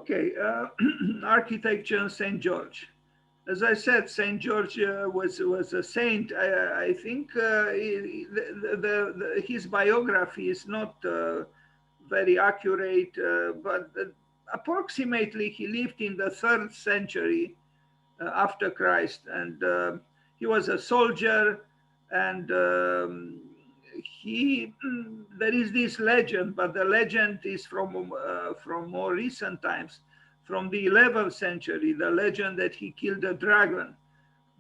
Okay, architecture, St. George. As I said, St. George was a saint. I think his biography is not very accurate, but approximately he lived in the 3rd century after Christ, and he was a soldier, and there is this legend, but the legend is from more recent times, from the 11th century. The legend that he killed a dragon,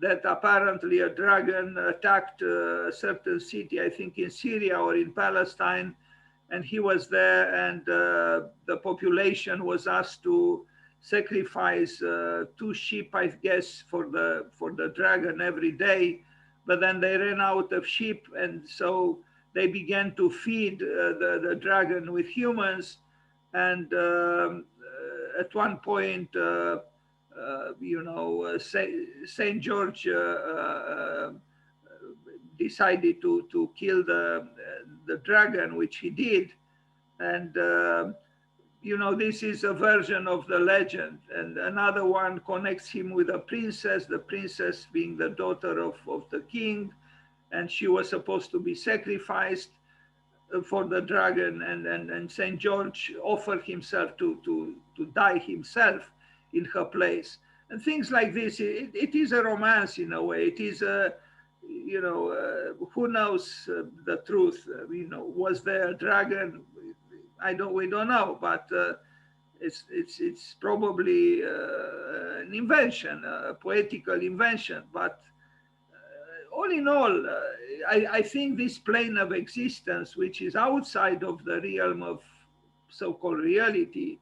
that apparently a dragon attacked a certain city, I think in Syria or in Palestine, and he was there, and the population was asked to sacrifice 2 sheep, I guess, for the dragon every day. But then they ran out of sheep, and so they began to feed the dragon with humans. And at one point, Saint George decided to kill the dragon, which he did. And this is a version of the legend. And another one connects him with a princess, the princess being the daughter of the king, and she was supposed to be sacrificed for the dragon, and Saint George offered himself to die himself in her place, and things like this. It is a romance in a way. It is a, who knows the truth? Was there a dragon? We don't know, but it's probably an invention, a poetical invention. But all in all, I think this plane of existence, which is outside of the realm of so-called reality,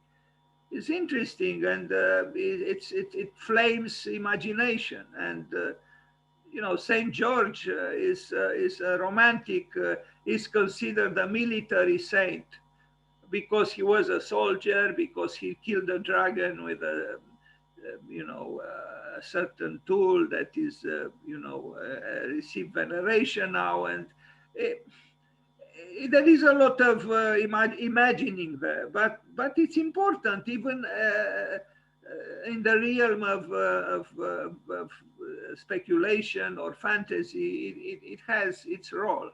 is interesting, and it flames imagination. And Saint George is a romantic, is considered a military saint because he was a soldier, because he killed a dragon with a certain tool that is received veneration now. And there is a lot of imagining there, but it's important even in the realm of speculation or fantasy. It has its role.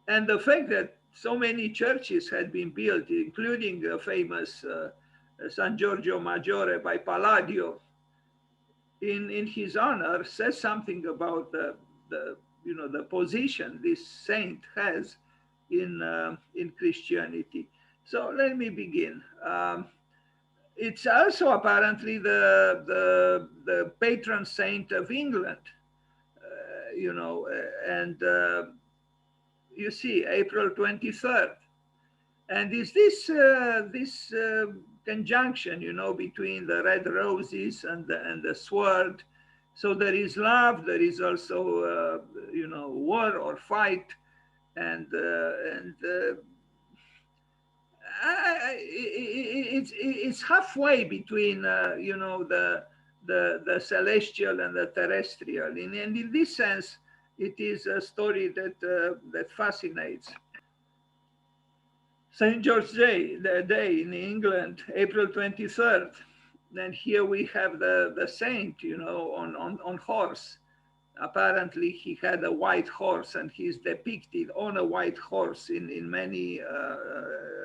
And the fact that so many churches had been built, including the famous San Giorgio Maggiore by Palladio, in his honor, says something about the position this saint has in Christianity. So let me begin. It's also apparently the patron saint of England, and you see, April 23rd. And is this conjunction, between the red roses and the sword? So there is love. There is also, war or fight, and it's halfway between, the celestial and the terrestrial. And in this sense, it is a story that fascinates. St. George's Day, the day in England, April 23rd. Then here we have the saint, on horse. Apparently he had a white horse, and he's depicted on a white horse in many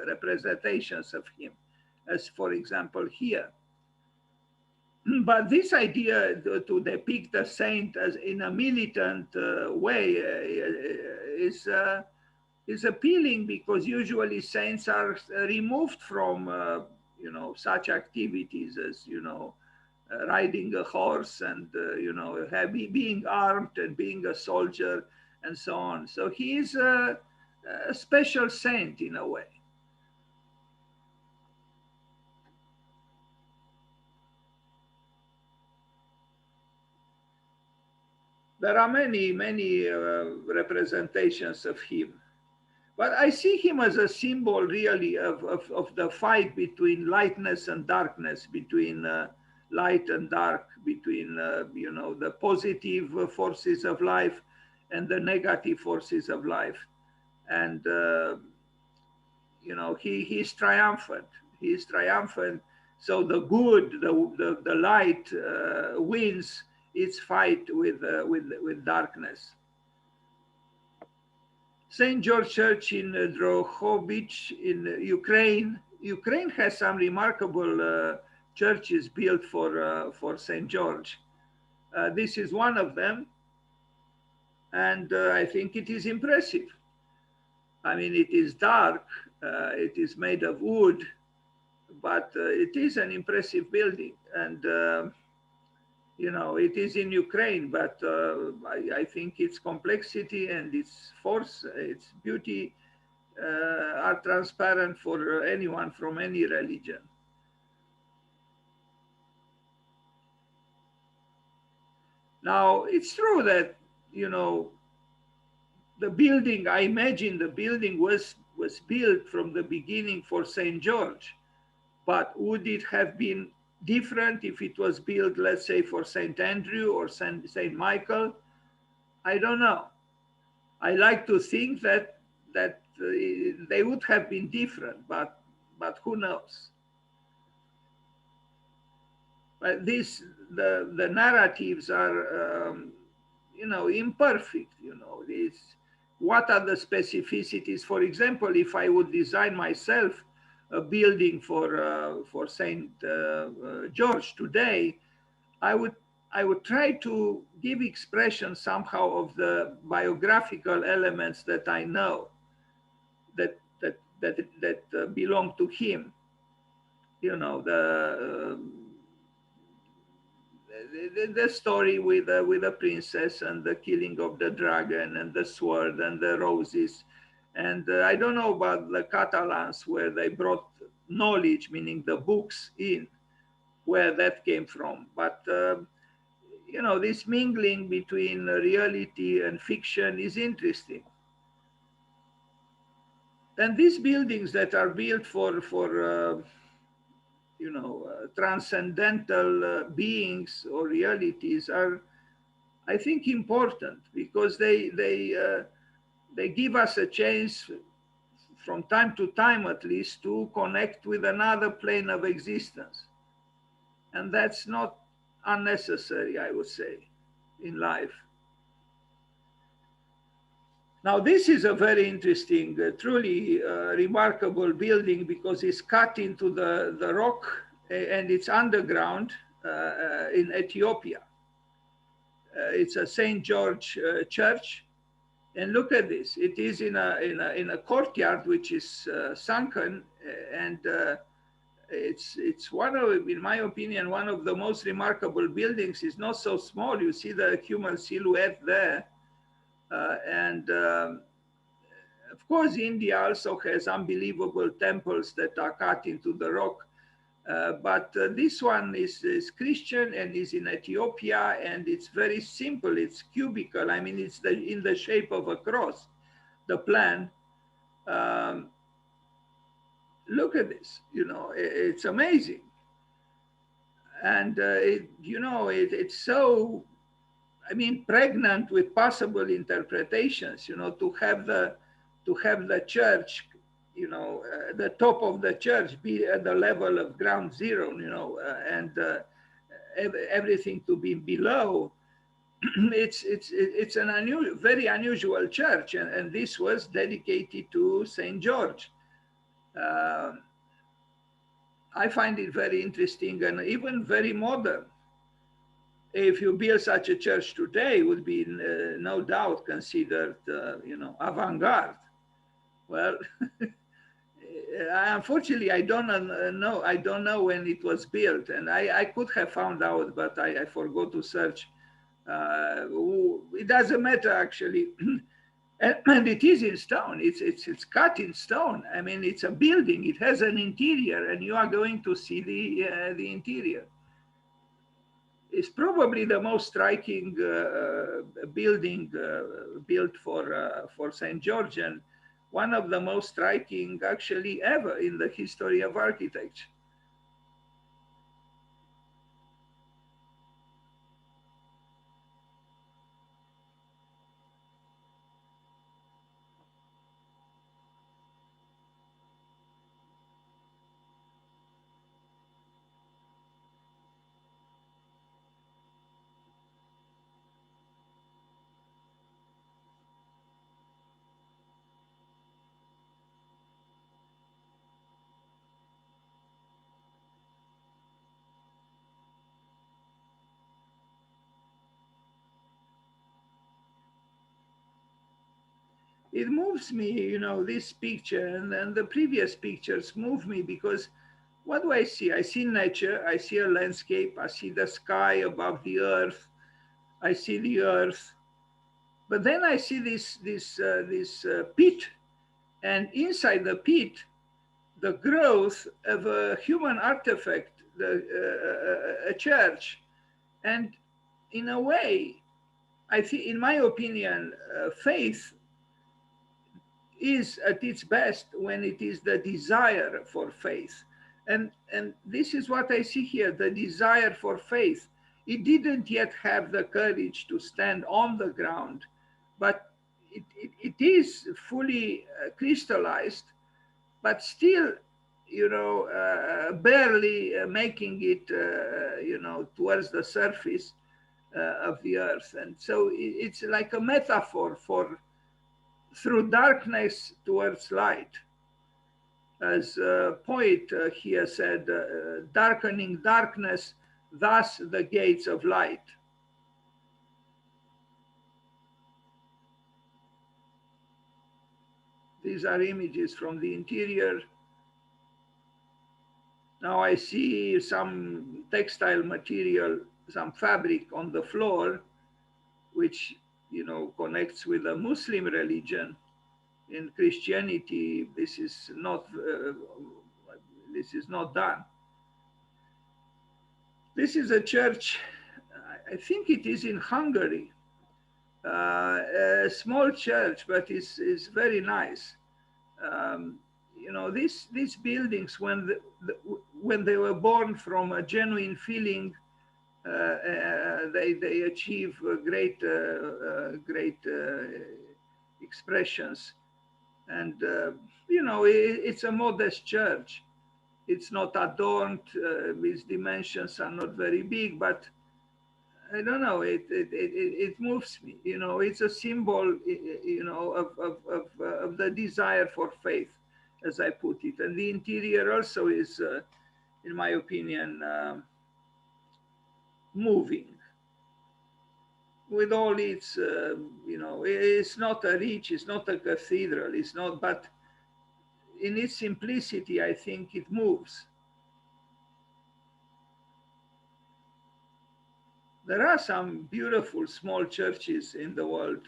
representations of him, as for example here. But this idea to depict a saint as in a militant way is appealing, because usually saints are removed from such activities as riding a horse and being armed and being a soldier and so on. So he is a special saint in a way. There are many representations of him. But I see him as a symbol, really, of the fight between lightness and darkness, between light and dark, between the positive forces of life and the negative forces of life. And he's triumphant. He is triumphant. So the good, the light wins its fight with darkness. St. George Church in Drohobych in Ukraine. Ukraine has some remarkable churches built for St. George. This is one of them, and I think it is impressive. I mean, it is dark, it is made of wood, but it is an impressive building. And you know, it is in Ukraine, but I think its complexity and its force, its beauty are transparent for anyone from any religion. Now, it's true that, you know, the building, I imagine the building was built from the beginning for St. George, but would it have been different if it was built, let's say, for St. Andrew or St. Michael? I don't know. I like to think that they would have been different, but who knows? But the narratives are, you know, imperfect. You know, what are the specificities? For example, if I would design myself a building for Saint George today, I would try to give expression somehow of the biographical elements that I know that belong to him. You know, the story with the princess and the killing of the dragon and the sword and the roses. And I don't know about the Catalans where they brought knowledge, meaning the books, in, where that came from. But, you know, this mingling between reality and fiction is interesting. And these buildings that are built for you know, transcendental beings or realities are, I think, important because they give us a chance from time to time, at least, to connect with another plane of existence. And that's not unnecessary, I would say, in life. Now, this is a very interesting, truly remarkable building because it's cut into the rock and it's underground in Ethiopia. It's a St. George church. And look at this. It is in a courtyard which is sunken, and it's one of, in my opinion, one of the most remarkable buildings. It's not so small. You see the human silhouette there. And of course, India also has unbelievable temples that are cut into the rock. But this one is Christian and is in Ethiopia, and it's very simple. It's cubical. I mean, it's in the shape of a cross, the plan. Look at this, you know, it's amazing. And, you know, it's so, I mean, pregnant with possible interpretations, you know, to have the church, you know, the top of the church be at the level of ground zero, you know, and everything to be below. It's an very unusual church, and this was dedicated to St. George. I find it very interesting and even very modern. If you build such a church today, it would be no doubt considered, you know, avant-garde. Well, unfortunately, I don't know. I don't know when it was built, and I could have found out, but I forgot to search. It doesn't matter actually, and it is in stone. It's cut in stone. I mean, it's a building. It has an interior, and you are going to see the interior. It's probably the most striking building built for St. George, and one of the most striking actually ever in the history of architecture. it moves me, this picture and the previous pictures move me, because what do I see? I see nature, I see a landscape, I see the sky above the earth, I see the earth, but then I see this pit, and inside the pit, the growth of a human artifact, a church, and in a way, I think, in my opinion, faith is at its best when it is the desire for faith. And this is what I see here, the desire for faith. It didn't yet have the courage to stand on the ground, but it is fully crystallized, but still, barely making it, towards the surface of the earth. And so it's like a metaphor for through darkness towards light. As a poet here said, darkening darkness, thus the gates of light. These are images from the interior. Now I see some textile material, some fabric on the floor, which connects with the Muslim religion. In Christianity, this is not done. This is a church, I think it is in Hungary, a small church, but it's very nice. These buildings, when they were born from a genuine feeling, they achieve great expressions. And it's a modest church. It's not adorned. Its dimensions are not very big, but I don't know. It moves me. It's a symbol, of the desire for faith, as I put it. And the interior also is, in my opinion, moving. With all its, it's not a rich, it's not a cathedral, it's not, but in its simplicity, I think it moves. There are some beautiful small churches in the world,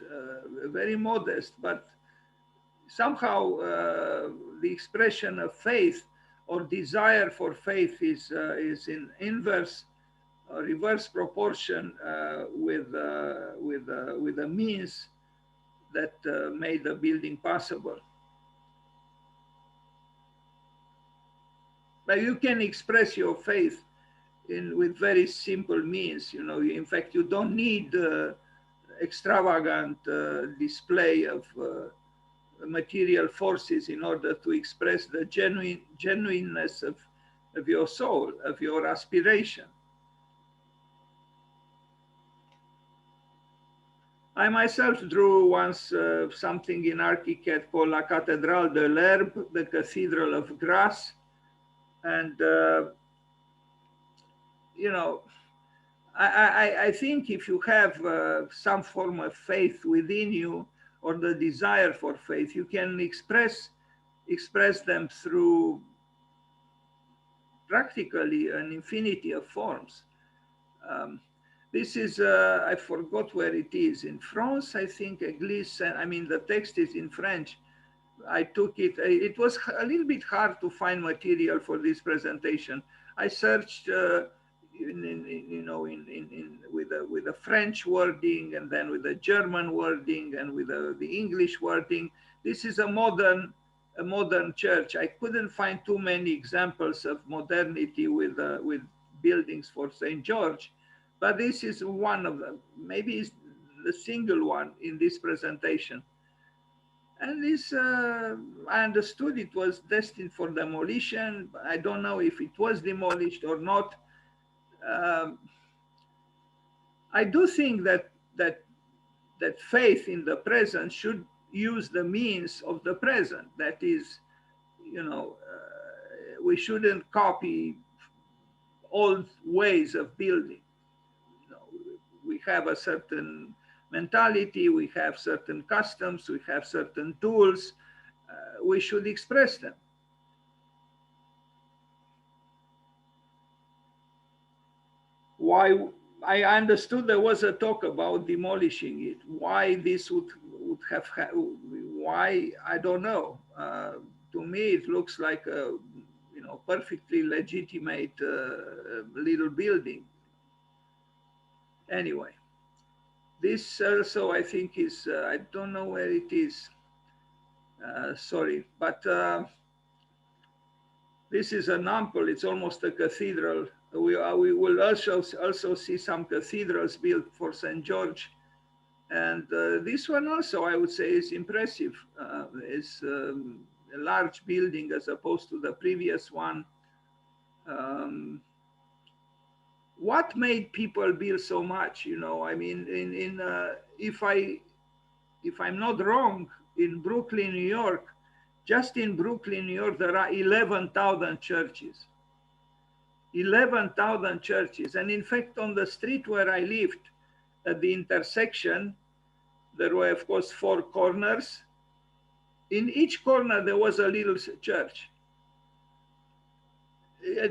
very modest, but somehow the expression of faith or desire for faith is in inverse or reverse proportion with the means that made the building possible. But you can express your faith with very simple means. In fact, you don't need extravagant display of material forces in order to express the genuineness of your soul, of your aspiration. I myself drew once something in Archicad called La Cathédrale de l'Herbe, the Cathedral of Grass. And, I think if you have some form of faith within you, or the desire for faith, you can express them through practically an infinity of forms. This is, I forgot where it is, in France, I think, Église, the text is in French. I took it, it was a little bit hard to find material for this presentation. I searched with a French wording, and then with a German wording, and with the English wording. This is a modern church. I couldn't find too many examples of modernity with buildings for St. George, but this is one of them. Maybe it's the single one in this presentation. And this, I understood it was destined for demolition. I don't know if it was demolished or not. I do think that faith in the present should use the means of the present. That is, we shouldn't copy old ways of building. We have a certain mentality, we have certain customs, we have certain tools. We should express them. Why? I understood there was a talk about demolishing it. Why this would have, why, I don't know. To me, it looks like a perfectly legitimate little building. Anyway, this also I think is, I don't know where it is. Sorry, but this is an ample. It's almost a cathedral. We will also see some cathedrals built for St. George. And this one also, I would say, is impressive. It's a large building as opposed to the previous one. What made people build so much? I mean, if I'm not wrong, in Brooklyn, New York, just in Brooklyn, New York, there are 11,000 churches. 11,000 churches. And in fact, on the street where I lived, at the intersection, there were, of course, 4 corners. In each corner, there was a little church.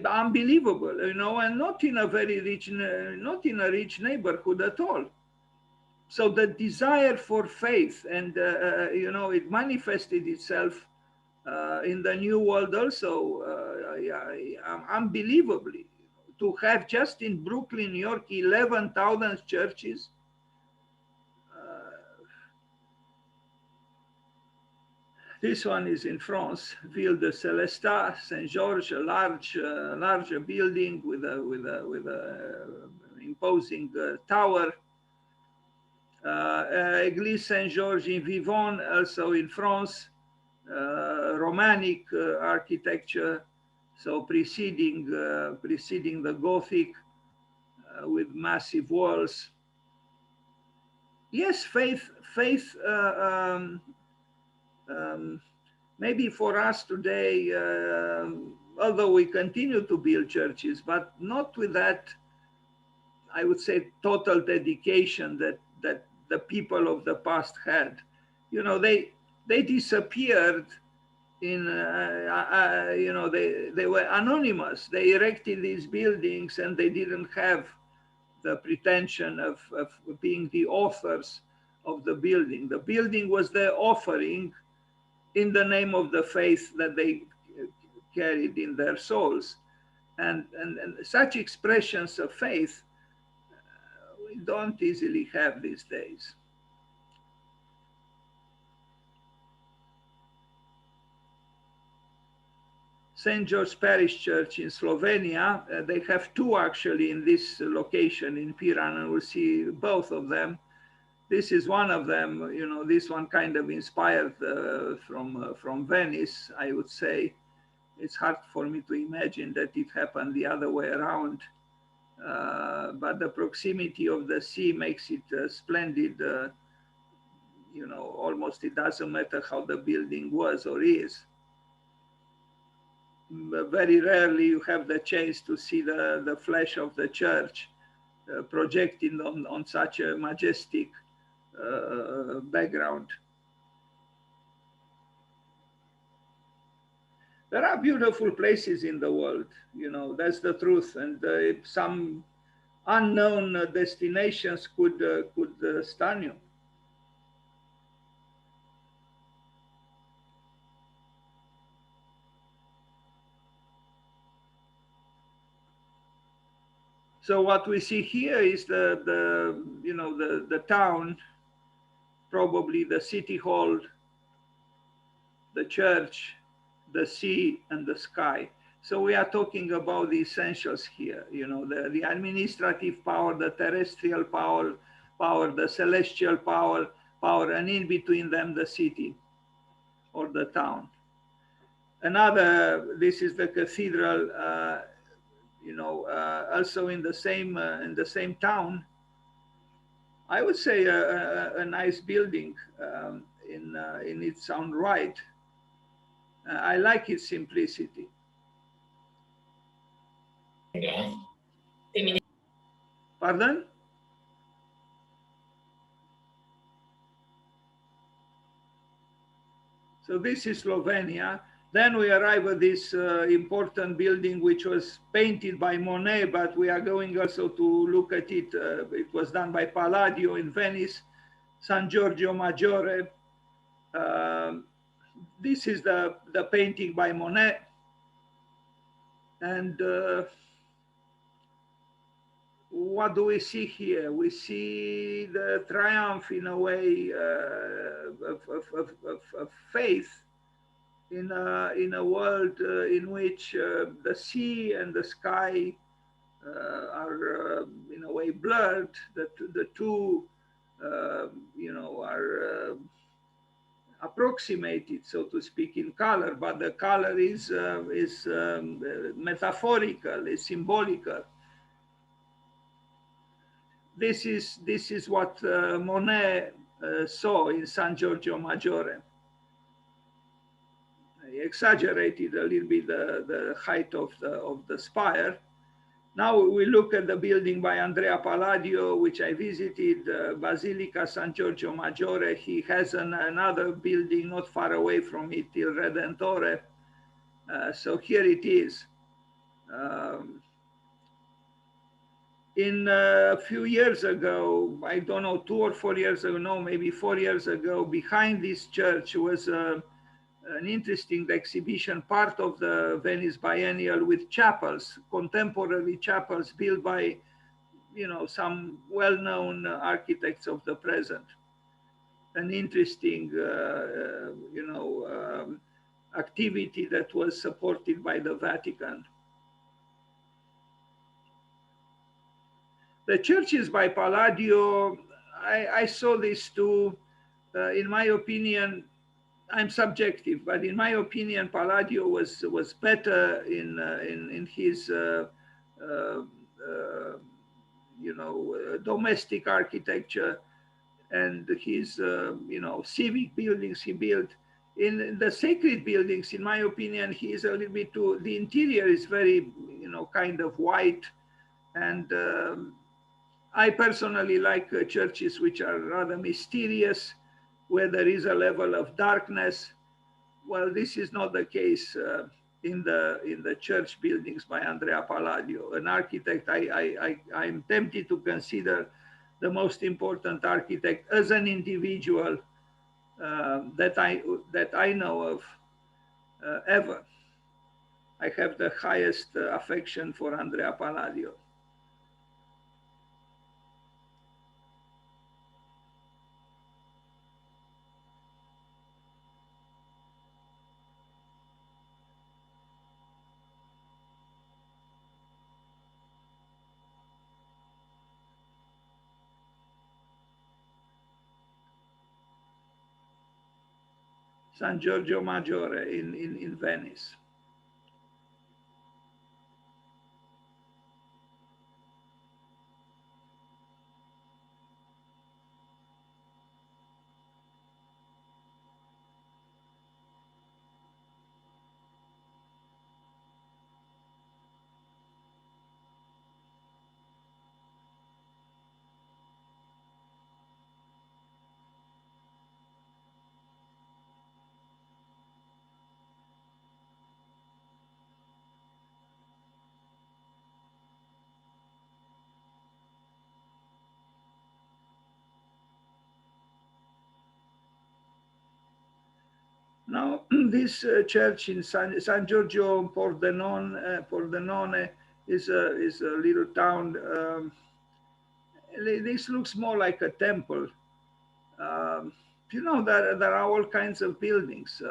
Unbelievable, and not in a very rich, not in a rich neighborhood at all. So the desire for faith, and it manifested itself in the New World also, unbelievably. To have just in Brooklyn, New York, 11,000 churches. This one is in France, Ville de Célestat, Saint George, a large building with a imposing tower. Église Saint George in Vivonne, also in France, Romanic architecture, so preceding the Gothic, with massive walls. Yes, faith. Maybe for us today, although we continue to build churches, but not with that, I would say, total dedication that the people of the past had. They disappeared in, they were anonymous. They erected these buildings and they didn't have the pretension of being the authors of the building. The building was their offering in the name of the faith that they carried in their souls. And such expressions of faith we don't easily have these days. St. George Parish Church in Slovenia, they have 2 actually in this location in Piran, and we'll see both of them. This is one of them, this one kind of inspired from Venice, I would say. It's hard for me to imagine that it happened the other way around. But the proximity of the sea makes it splendid. Almost it doesn't matter how the building was or is. Very rarely you have the chance to see the flesh of the church projected on such a majestic background. There are beautiful places in the world, that's the truth. And some unknown destinations could stun you. So what we see here is the town, probably the city hall, the church, the sea, and the sky. So we are talking about the essentials here, the administrative power, the terrestrial power, the celestial power, and in between them, the city or the town. This is the cathedral, also in the same town. I would say a nice building in its own right. I like its simplicity. Pardon? So this is Slovenia. Then we arrive at this important building, which was painted by Monet, but we are going also to look at it. It was done by Palladio in Venice, San Giorgio Maggiore. This is the painting by Monet. And what do we see here? We see the triumph, in a way, of faith in a world in which the sea and the sky are in a way blurred. The two, are approximated, so to speak, in color, but the color is metaphorical, is symbolical. This is what Monet saw in San Giorgio Maggiore. He exaggerated a little bit the height of the spire. Now we look at the building by Andrea Palladio, which I visited, Basilica San Giorgio Maggiore. He has another building not far away from it, Il Redentore. So here it is. In a few years ago, I don't know, 2 or 4 years ago, no, maybe 4 years ago, behind this church was an interesting exhibition, part of the Venice Biennial, with chapels, contemporary chapels built by, some well-known architects of the present. An interesting, activity that was supported by the Vatican. The churches by Palladio, I saw this too. In my opinion, I'm subjective, but in my opinion, Palladio was better in his domestic architecture and his civic buildings he built. In the sacred buildings, in my opinion, he is a little bit too. The interior is very kind of white, and I personally like churches which are rather mysterious, where there is a level of darkness. Well, this is not the case in the church buildings by Andrea Palladio, an architect I'm tempted to consider the most important architect as an individual that I know of ever. I have the highest affection for Andrea Palladio. San Giorgio Maggiore in Venice. Now, this church in San Giorgio Pordenone is a little town. This looks more like a temple. There are all kinds of buildings.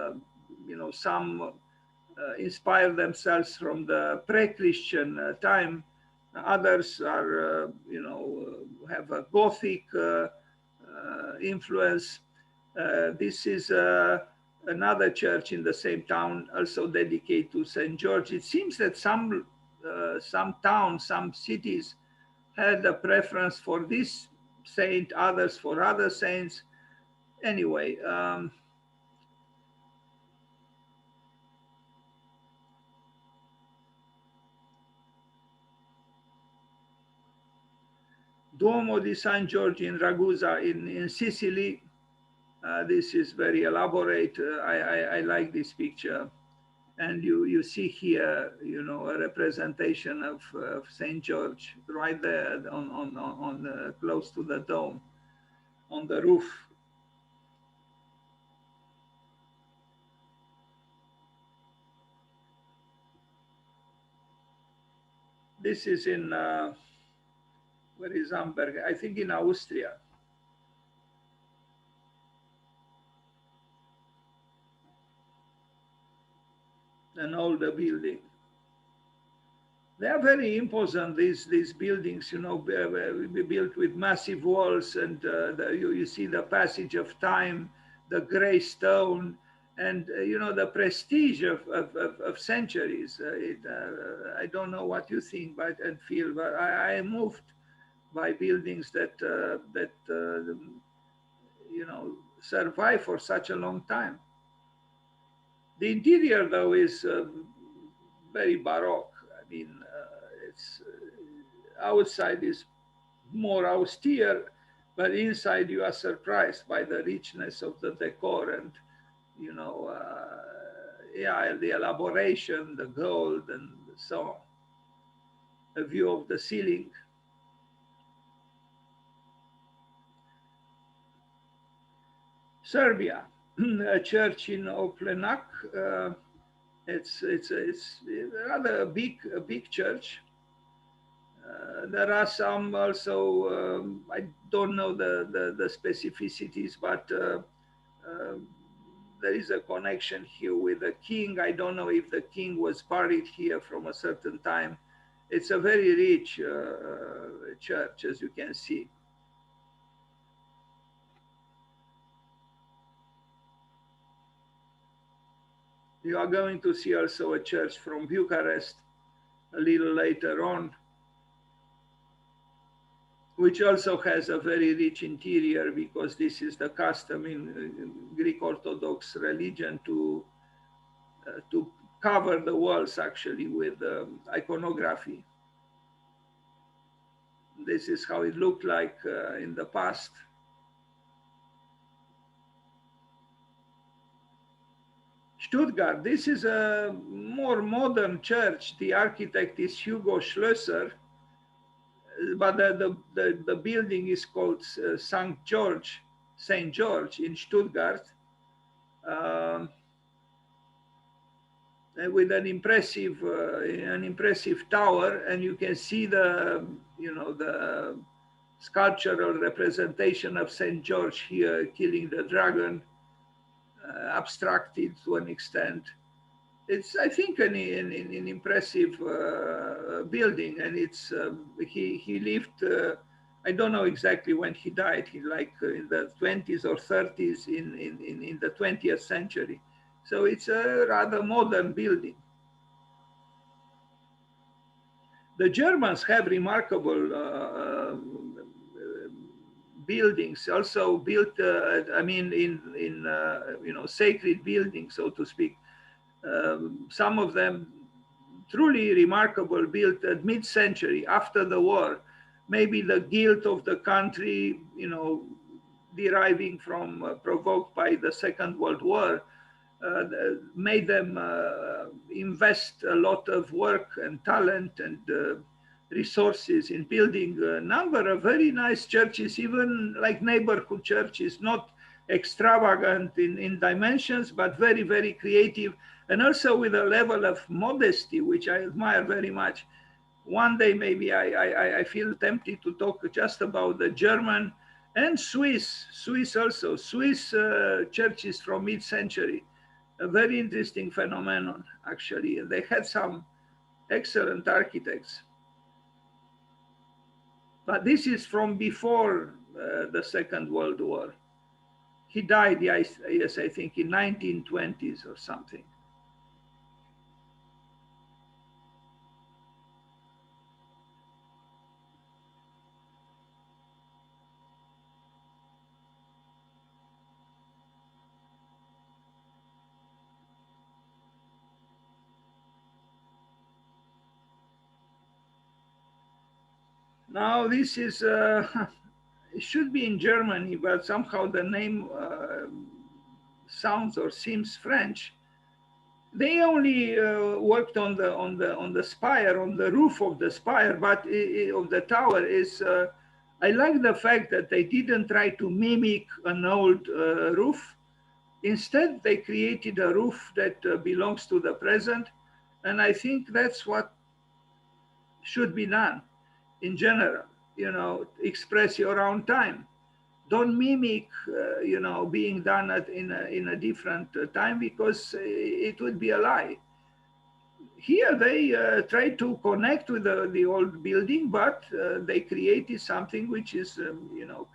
Some inspire themselves from the pre-Christian time. Others are, have a Gothic influence. This is another church in the same town, also dedicated to St. George. It seems that some towns, some cities had a preference for this saint, others for other saints. Anyway, Duomo di San Giorgio in Ragusa in Sicily. This is very elaborate. I like this picture. And you see here, a representation of St. George right there on close to the dome, on the roof. This is in, where is Amberg? I think in Austria. An older building. They are very imposant, these buildings, built with massive walls, and you see the passage of time, the gray stone, and the prestige of centuries. I don't know what you think and feel, but I am moved by buildings that survive for such a long time. The interior, though, is very baroque. I mean, it's outside is more austere, but inside you are surprised by the richness of the decor and yeah, the elaboration, the gold, and so on. A view of the ceiling. Serbia, a church in Oplenak. It's rather a big church. There are some also, I don't know the specificities, but there is a connection here with the king. I don't know if the king was buried here from a certain time. It's a very rich church, as you can see. You are going to see also a church from Bucharest a little later on, which also has a very rich interior, because this is the custom in Greek Orthodox religion to cover the walls actually with iconography. This is how it looked like in the past. Stuttgart, this is a more modern church. The architect is Hugo Schlösser, but the building is called St. George in Stuttgart, with an impressive tower, and you can see the sculptural representation of St. George here killing the dragon, abstracted to an extent. It's, I think, an impressive building, and it's he lived. I don't know exactly when he died. He like in the 20s or 30s in the 20th century. So it's a rather modern building. The Germans have remarkable buildings, also built. I mean, in sacred buildings, so to speak. Some of them truly remarkable, built at mid-century after the war. Maybe the guilt of the country, deriving from, provoked by the Second World War, made them invest a lot of work and talent and resources in building a number of very nice churches, even like neighborhood churches, not extravagant in dimensions, but very, very creative, and also with a level of modesty, which I admire very much. One day, maybe I feel tempted to talk just about the German and Swiss also, Swiss churches from mid-century, a very interesting phenomenon, actually. And they had some excellent architects. But this is from before the Second World War. He died, yes, I think in 1920s or something. Now this is, it should be in Germany, but somehow the name sounds or seems French. They only worked on the spire, on the roof of the spire, but of the tower. I like the fact that they didn't try to mimic an old roof. Instead, they created a roof that belongs to the present, and I think that's what should be done in general. Express your own time. Don't mimic, being done in a different time, because it would be a lie. Here they try to connect with the old building, but they created something which is,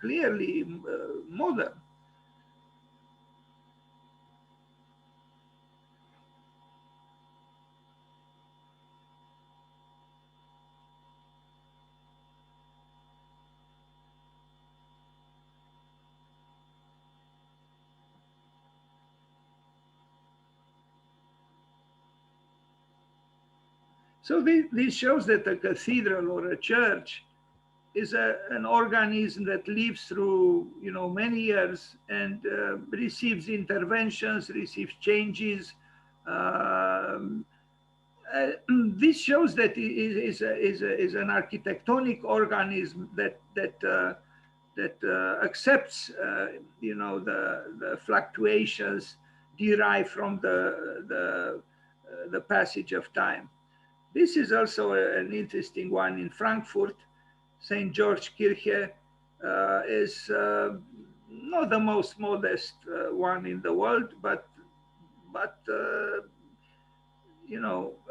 clearly modern. So this shows that a cathedral or a church is an organism that lives through many years and receives interventions, receives changes. Um, this shows that it is an architectonic organism that accepts the fluctuations derived from the passage of time. This is also an interesting one in Frankfurt. St. George Kirche is not the most modest one in the world, but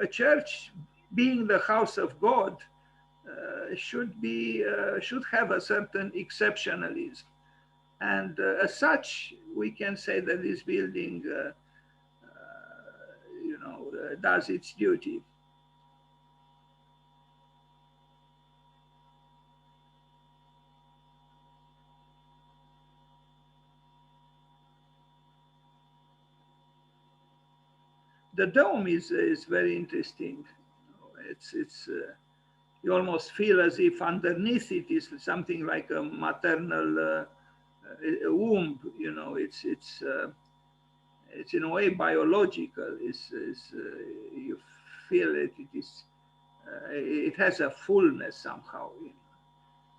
a church, being the house of God, should have a certain exceptionalism, and as such, we can say that this building, does its duty. The dome is very interesting. It's you almost feel as if underneath it is something like a maternal womb. It's in a way biological. You feel it. It has a fullness somehow,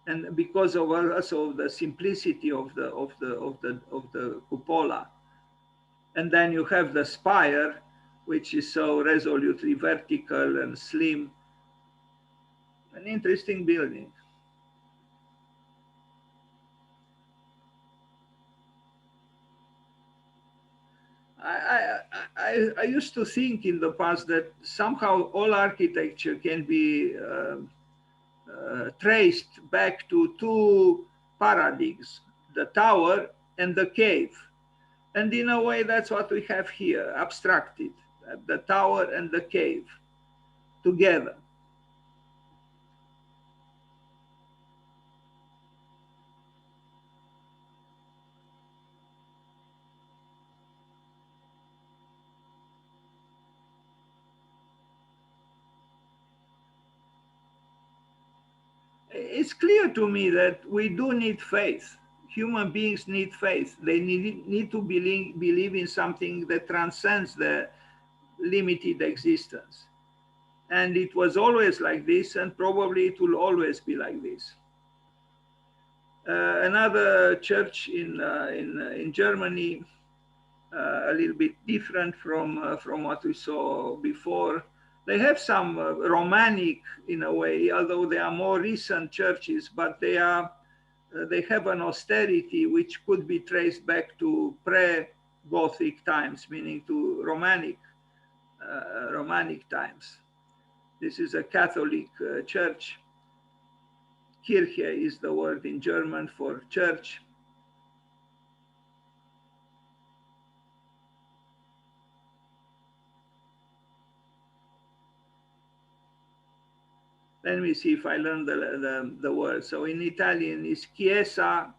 and because of also the simplicity of the cupola, and then you have the spire, which is so resolutely vertical and slim. An interesting building. I used to think in the past that somehow all architecture can be traced back to two paradigms, the tower and the cave. And in a way, that's what we have here, abstracted, the tower and the cave together. It's clear to me that we do need faith. Human beings need faith. They need to believe in something that transcends their limited existence. And it was always like this, and probably it will always be like this. Another church in Germany, a little bit different from what we saw before. They have some Romanic in a way, although they are more recent churches, but they have an austerity which could be traced back to pre-Gothic times, meaning to Romanic times. This is a Catholic church. Kirche is the word in German for church. Let me see if I learn the word. So in Italian is chiesa,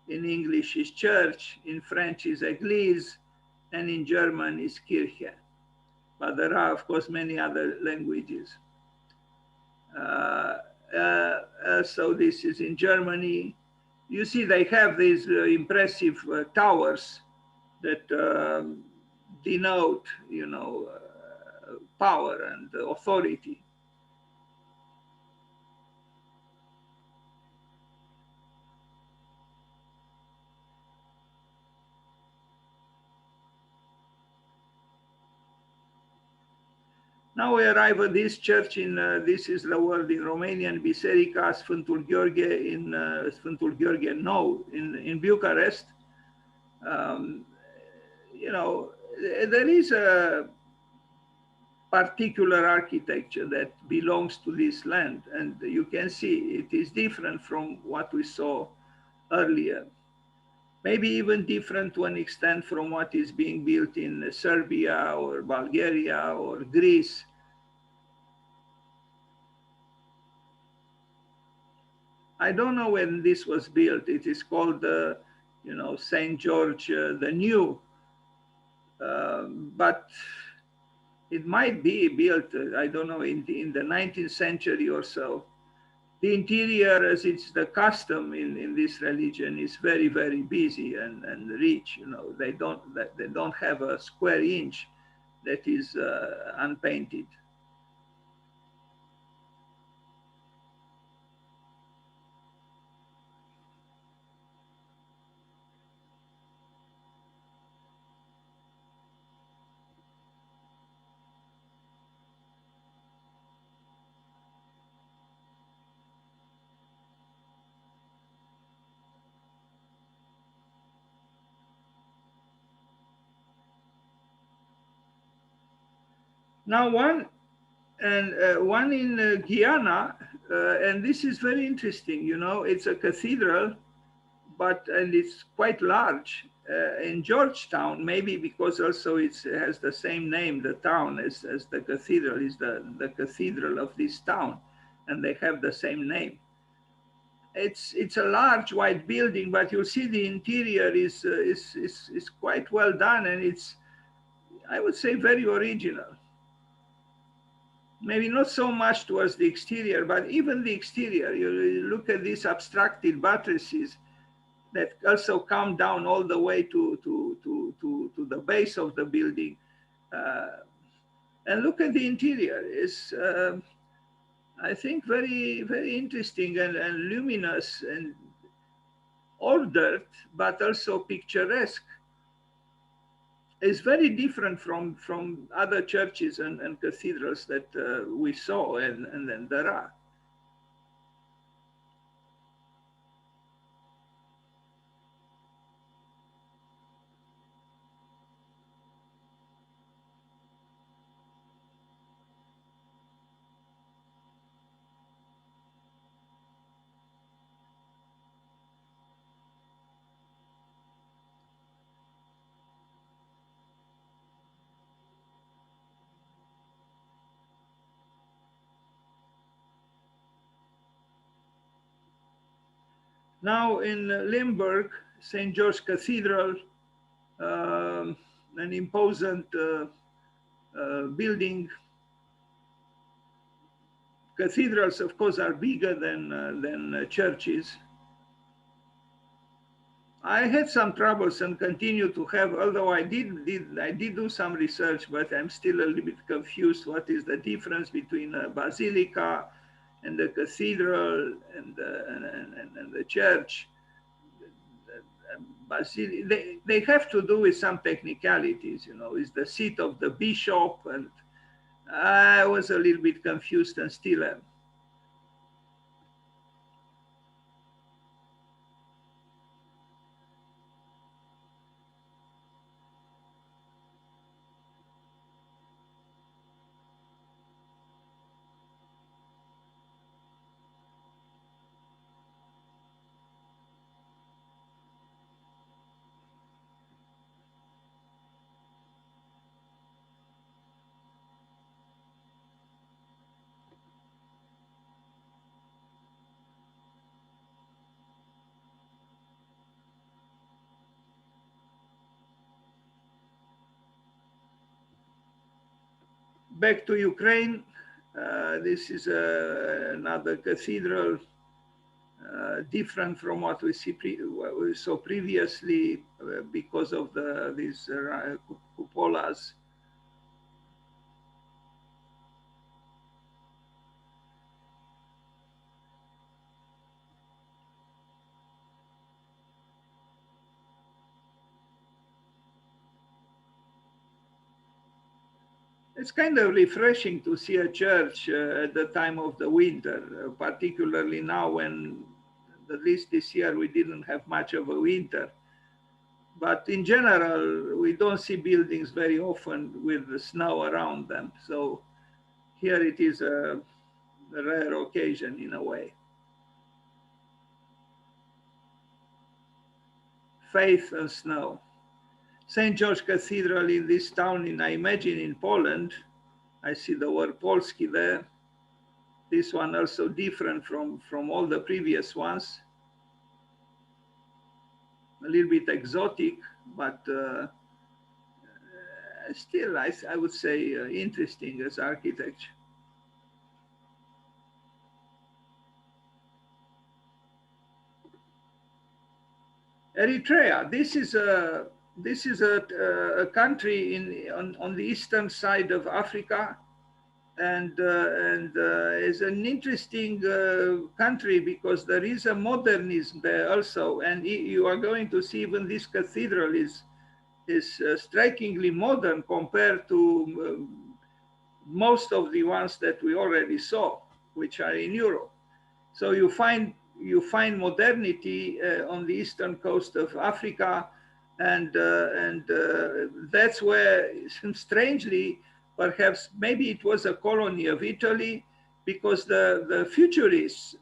in English is church, in French is église, and in German is Kirche. But there are, of course, many other languages. So this is in Germany. You see, they have these impressive towers, that denote, power and authority. Now we arrive at this church in, this is the word in Romanian, Biserica Sfântul Gheorghe in Sfântul Gheorghe Nou in Bucharest. There is a particular architecture that belongs to this land, and you can see it is different from what we saw earlier. Maybe even different to an extent from what is being built in Serbia or Bulgaria or Greece. I don't know when this was built. It is called, St. George the New, but it might be built, I don't know, in the 19th century or so. The interior, as it's the custom in this religion, is very, very busy and rich. They don't have a square inch that is unpainted. Now one in Guyana, and this is very interesting. It's a cathedral, and it's quite large. In Georgetown, maybe because also it has the same name, the town, as the cathedral is the cathedral of this town, and they have the same name. It's a large white building, but you'll see the interior is quite well done, and it's, I would say, very original. Maybe not so much towards the exterior, but even the exterior. You look at these abstracted buttresses that also come down all the way to the base of the building. And look at the interior. It's, I think, very, very interesting and luminous and ordered, but also picturesque. It's very different from other churches and cathedrals that we saw and then there are. Now in Limburg, St. George Cathedral, an imposing building. Cathedrals, of course, are bigger than churches. I had some troubles and continue to have, although I did do some research, but I'm still a little bit confused. What is the difference between a basilica and the cathedral and the church? They have to do with some technicalities, is the seat of the bishop, and I was a little bit confused and still am. Back to Ukraine, this is another cathedral. different from what what we saw previously because of these cupolas. It's kind of refreshing to see a church at the time of the winter, particularly now when, at least this year, we didn't have much of a winter. But in general, we don't see buildings very often with the snow around them. So here it is a rare occasion in a way. Faith and snow. St. George Cathedral in this town, I imagine in Poland. I see the word Polski there. This one also different from all the previous ones. A little bit exotic, but still, I would say interesting as architecture. Eritrea. This is a country on the eastern side of Africa, and is an interesting country because there is a modernism there also, and you are going to see even this cathedral is strikingly modern compared to most of the ones that we already saw, which are in Europe. So you find modernity on the eastern coast of Africa, and that's where, strangely, perhaps maybe it was a colony of Italy, because the futurist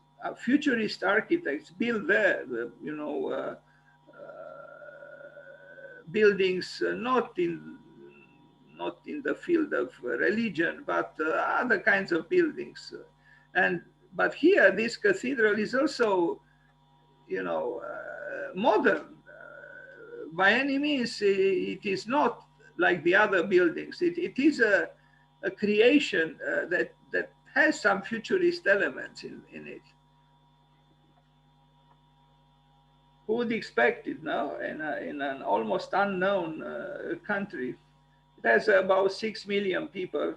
architects built there, buildings not in the field of religion, but other kinds of buildings. But here, this cathedral is also, modern. By any means, it is not like the other buildings. It is a creation that has some futurist elements in it. Who would expect it now in an almost unknown country? It has about 6 million people.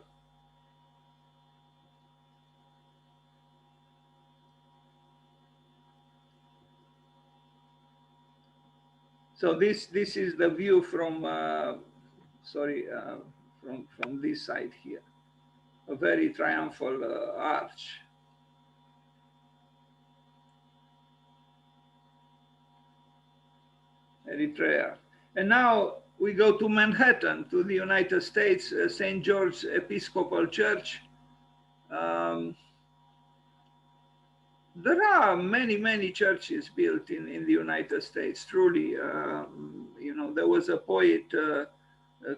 So this is the view from from this side here, a very triumphal arch. Eritrea. And now we go to Manhattan, to the United States, St. George Episcopal Church. There are many churches built in the United States, truly. There was a poet,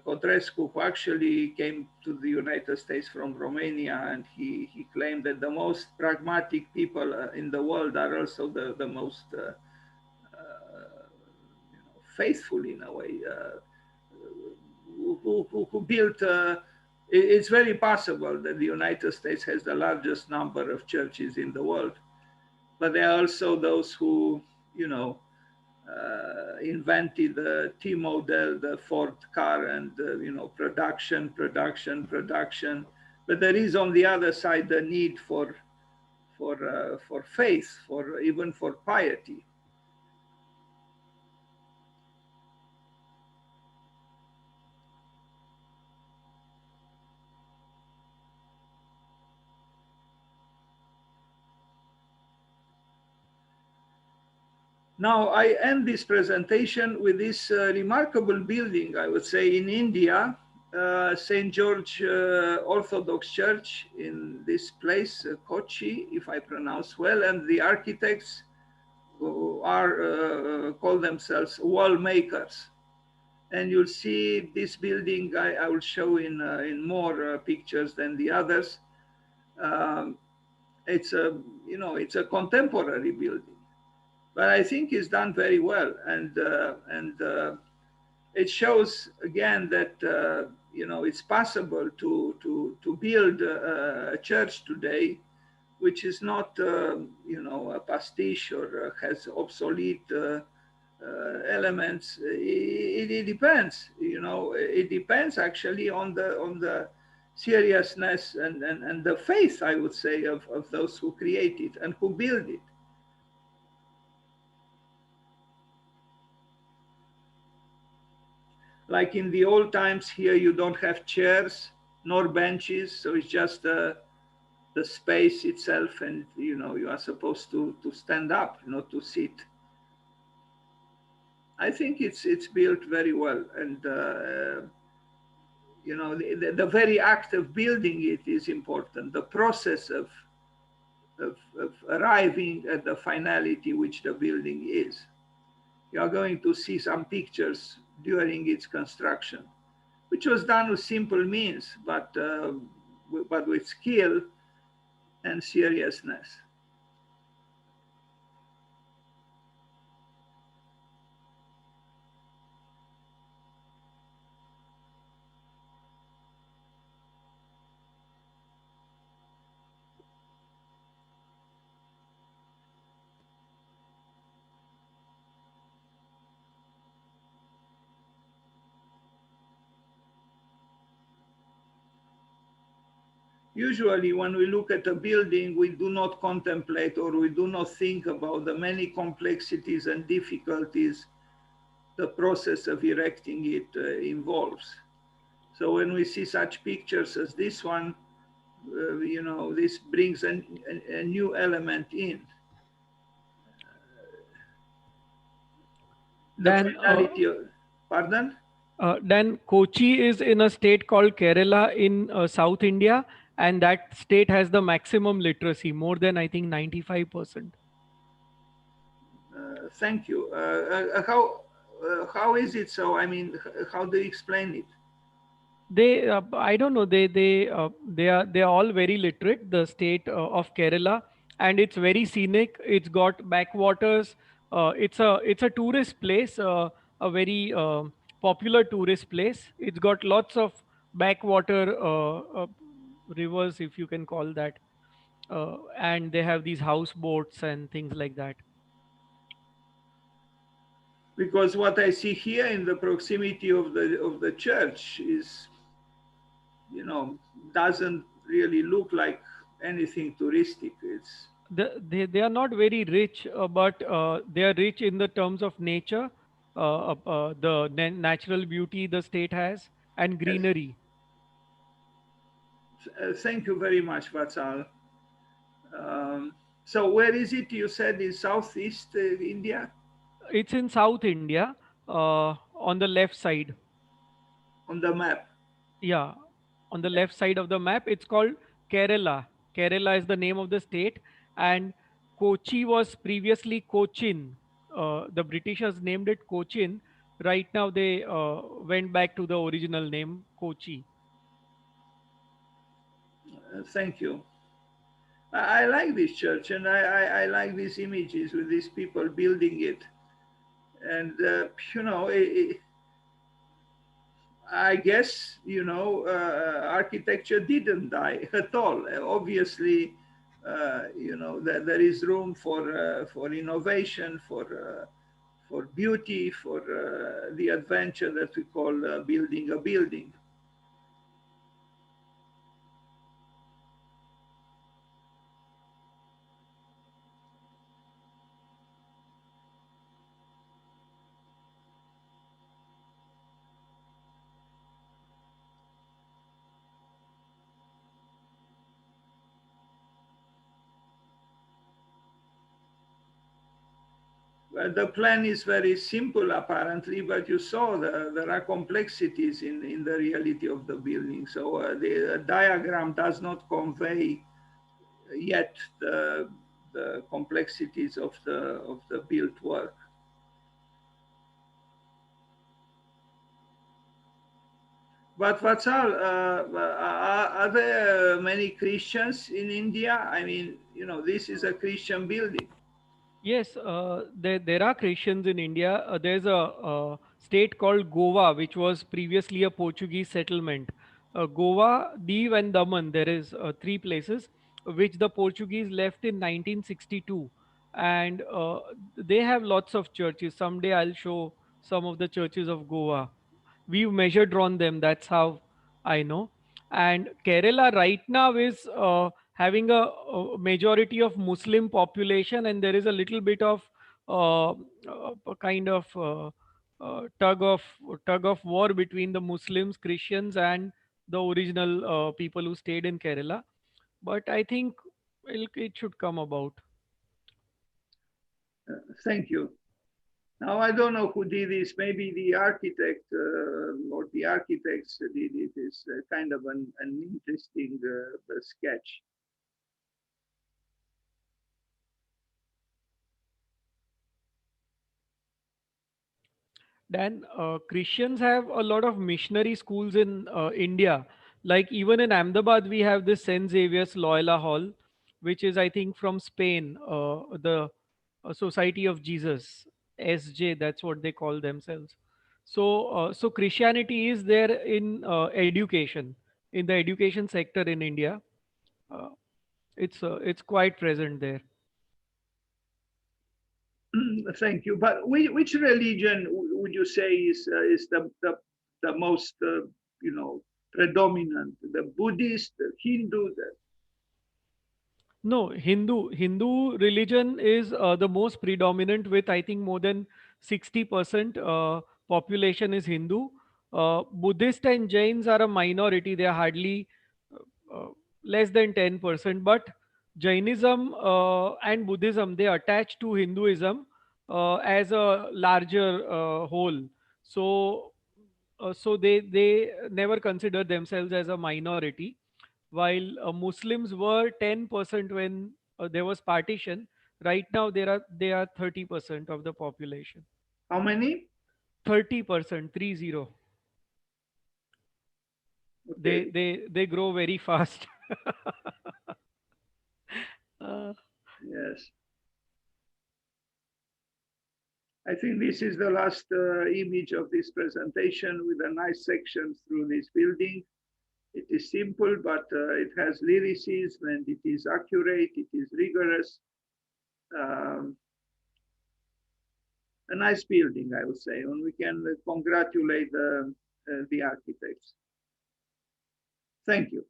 Codrescu, who actually came to the United States from Romania, and he claimed that the most pragmatic people in the world are also the most faithful, in a way, who built. It's very possible that the United States has the largest number of churches in the world, but there are also those who, invented the T model, the Ford car, and production. But there is on the other side the need for faith, even for piety. Now, I end this presentation with this remarkable building, I would say, in India, St. George Orthodox Church in this place, Kochi, if I pronounce well, and the architects who are call themselves wall makers. And you'll see this building, I will show in more pictures than the others. It's a contemporary building, but I think it's done very well, and it shows again that it's possible to build a church today which is not, a pastiche or has obsolete elements. It depends, it depends actually on the seriousness and the faith, I would say, of those who create it and who build it. Like in the old times here, you don't have chairs nor benches, so it's just the space itself, and you are supposed to stand up, not to sit. I think it's built very well, and the very act of building it is important. The process of arriving at the finality which the building is. You are going to see some pictures during its construction, which was done with simple means, but with skill and seriousness. Usually, when we look at a building, we do not contemplate or we do not think about the many complexities and difficulties the process of erecting it involves. So when we see such pictures as this one, this brings a new element in. The Dan, finality of, pardon? then Kochi is in a state called Kerala in South India, and that state has the maximum literacy, more than I think 95%. Thank you. How is it so? I mean, how do you explain it? They, I don't know, they are all very literate. The state of Kerala, and it's very scenic. It's got backwaters. It's a tourist place, a very popular tourist place. It's got lots of backwater rivers, if you can call that, and they have these houseboats and things like that. Because what I see here in the proximity of the church is, doesn't really look like anything touristic. It's They are not very rich, but they are rich in the terms of nature, the natural beauty the state has, and yes. greenery. Thank you very much, Vatsal. Um, so where is it? You said in southeast India, It's in South India, on the left side. on the map. Yeah, on the left side of the map. It's called Kerala. Kerala is the name of the state, and Kochi was previously Cochin. The Britishers named it Cochin. Right now, they went back to the original name, Kochi. Thank you. I like this church, and I like these images with these people building it. And, I guess, architecture didn't die at all. Obviously, there is room for innovation, for beauty, for the adventure that we call building a building. Well, the plan is very simple, apparently, but you saw there are complexities in the reality of the building. So the diagram does not convey yet the complexities of the built work. But Vatsal, are there many Christians in India? I mean, this is a Christian building. Yes, there are Christians in India. There's a state called Goa, which was previously a Portuguese settlement. Goa, Div, and Daman. There is three places. which the Portuguese left in 1962. And they have lots of churches. Someday I'll show some of the churches of Goa. We've measured on them. That's how I know. And Kerala right now is having a majority of Muslim population, and there is a little bit of a kind of tug of war between the Muslims, Christians, and the original people who stayed in Kerala. But I think it should come about. Thank you. Now, I don't know who did this. Maybe the architect or the architects did it. It's kind of an interesting sketch. Then Christians have a lot of missionary schools in India. Like even in Ahmedabad, we have this Saint Xavier's Loyola Hall, which is I think from Spain, the Society of Jesus, SJ. That's what they call themselves. So Christianity is there in education, in the education sector in India. Uh, it's quite present there. Thank you. But which religion would you say is the most predominant? The Buddhist, the Hindu, the No, Hindu religion is the most predominant with I think more than 60% population is Hindu. Buddhist and Jains are a minority. They are hardly less than 10%. But Jainism and Buddhism, they attach to Hinduism as a larger whole. So they never consider themselves as a minority, while Muslims were 10% when there was partition. Right now they are 30% of the population. how many? 30%, 30. They Okay. they they grow very fast. uh, Yes. I think this is the last image of this presentation with a nice section through this building. It is simple, but it has lyricism and it is accurate, it is rigorous. Um, a nice building, I would say, and we can congratulate the architects. Thank you.